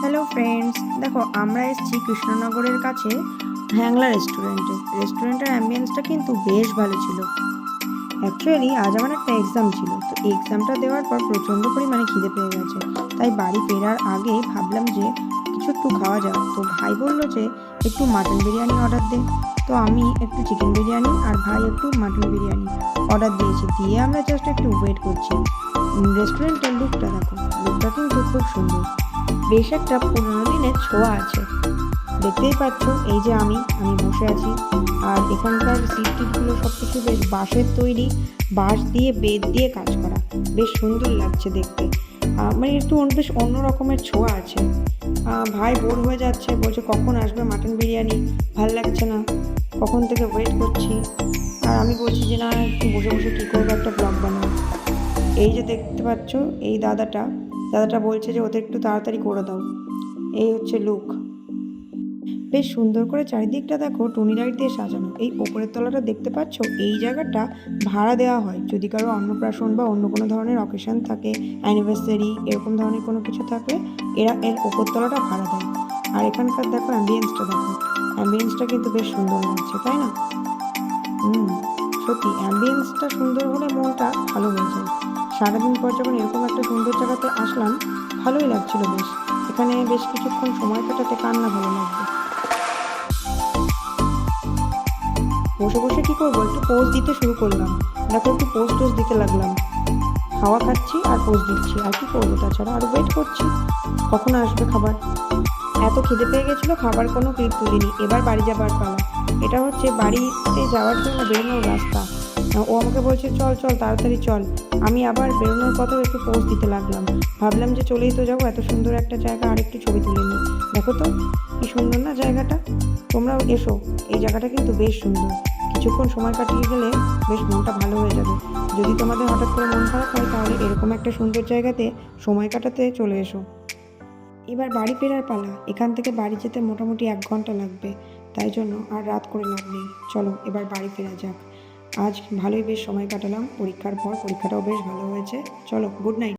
Hello friends, দেখো আমরা এসেছি কৃষ্ণনগরের কাছে হ্যাংলা রেস্টুরেন্টের অ্যাম্বিয়েন্সটা কিন্তু বেশ ভালো ছিল। অ্যাকচুয়ালি আজ আমার একটা এক্সাম ছিল, তো এক্সামটা দেওয়ার পর প্রচণ্ড পরিমাণে খিদে পেয়ে গেছে। তাই বাড়ি ফেরার আগে ভাবলাম যে কিছু একটু খাওয়া যাক। তো ভাই বললো যে একটু মাটন বিরিয়ানি অর্ডার দে। তো আমি একটু চিকেন বিরিয়ানি আর ভাই একটু মাটন বিরিয়ানি অর্ডার দিয়েছি। দিয়ে আমরা জাস্ট একটু ওয়েট করছি। রেস্টুরেন্টের লুকটা দেখো, লুকটা কিন্তু খুব সুন্দর, বেশ একটা পুরোনো দিনের ছোঁয়া আছে। দেখতেই পাচ্ছ এই যে আমি বসে আছি, আর এখানকার সিট টিটগুলো সব কিছু বেশ বাঁশের তৈরি, বাঁশ দিয়ে বেত দিয়ে কাজ করা, বেশ সুন্দর লাগছে দেখতে। মানে একটু বেশ অন্য রকমের ছোঁয়া আছে। ভাই বোর হয়ে যাচ্ছে, বলছে কখন আসবে মাটন বিরিয়ানি, ভাল লাগছে না, কখন থেকে ওয়েট করছি। আর আমি বলছি যে না, একটু বসে বসে কী করবো, একটা ব্লগ বানাবো। এই যে দেখতে পাচ্ছ এই দাদাটা বলছে যে ওদের একটু তাড়াতাড়ি করে দাও। এই হচ্ছে লুক। বেশ সুন্দর করে চারিদিকটা দেখো টুনি লাইট দিয়ে সাজানো। এই ওপরের তলাটা দেখতে পাচ্ছ, এই জায়গাটা ভাড়া দেওয়া হয় যদি কারো অন্নপ্রাশন বা অন্য কোনো ধরনের অকেশন থাকে, অ্যানিভার্সারি এরকম ধরনের কোনো কিছু থাকলে এরা এর ওপর তলাটা ভাড়া দেয়। আর এখানকার দেখো অ্যাম্বিয়েন্সটা কিন্তু বেশ সুন্দর লাগছে, তাই না? সত্যি অ্যাম্বিয়েন্সটা সুন্দর হলে মনটা ভালো হয়ে যায়। সারাদিন পর যখন এরকম একটা সুন্দর জায়গাতে আসলাম, ভালোই লাগছিল বেশ। এখানে বেশ কিছুক্ষণ সময় কাটাতে কার না ভালো লাগবে। বসে বসে কী করবো, একটু পোজ দিতে শুরু করলাম। দেখো একটু পোজ দিতে লাগলাম, হাওয়া খাচ্ছি আর পোজ দিচ্ছি, আর কি করবো তাছাড়া। আর ওয়েট করছি কখন আসবে খাবার। এত খিদে পেয়ে গেছিলো, খাবার কোনো ক্লিপ তুলিনি। এবার বাড়ি যাবার পালা। এটা হচ্ছে বাড়িতে যাওয়ার জন্য বেরোনোর রাস্তা। ও আমাকে বলছে চল চল তাড়াতাড়ি চল। আমি আবার বেরোনোর কথাও একটু পোজ দিতে লাগলাম। ভাবলাম যে চলেই তো যাবো, এত সুন্দর একটা জায়গা, আর একটু ছবি তুলে নিই। দেখো তো কি সুন্দর না জায়গাটা, তোমরাও এসো। এই জায়গাটা কিন্তু বেশ সুন্দর, কিছুক্ষণ সময় কাটিয়ে গেলে বেশ মনটা ভালো হয়ে যাবে। যদি তোমাদের হঠাৎ করে মন খারাপ হয়, তাহলে এরকম একটা সুন্দর জায়গাতে সময় কাটাতে চলে এসো। এবার বাড়ি ফেরার পালা। এখান থেকে বাড়ি যেতে মোটামুটি 1 ঘন্টা লাগবে, তাই জন্য আর রাত করে লাভ নেই। চলো এবার বাড়ি ফেরা যাক। আজ ভালোই বেশ সময় কাটালাম, পরীক্ষার পর পরীক্ষাটাও বেশ ভালো হয়েছে। চলো, গুড নাইট।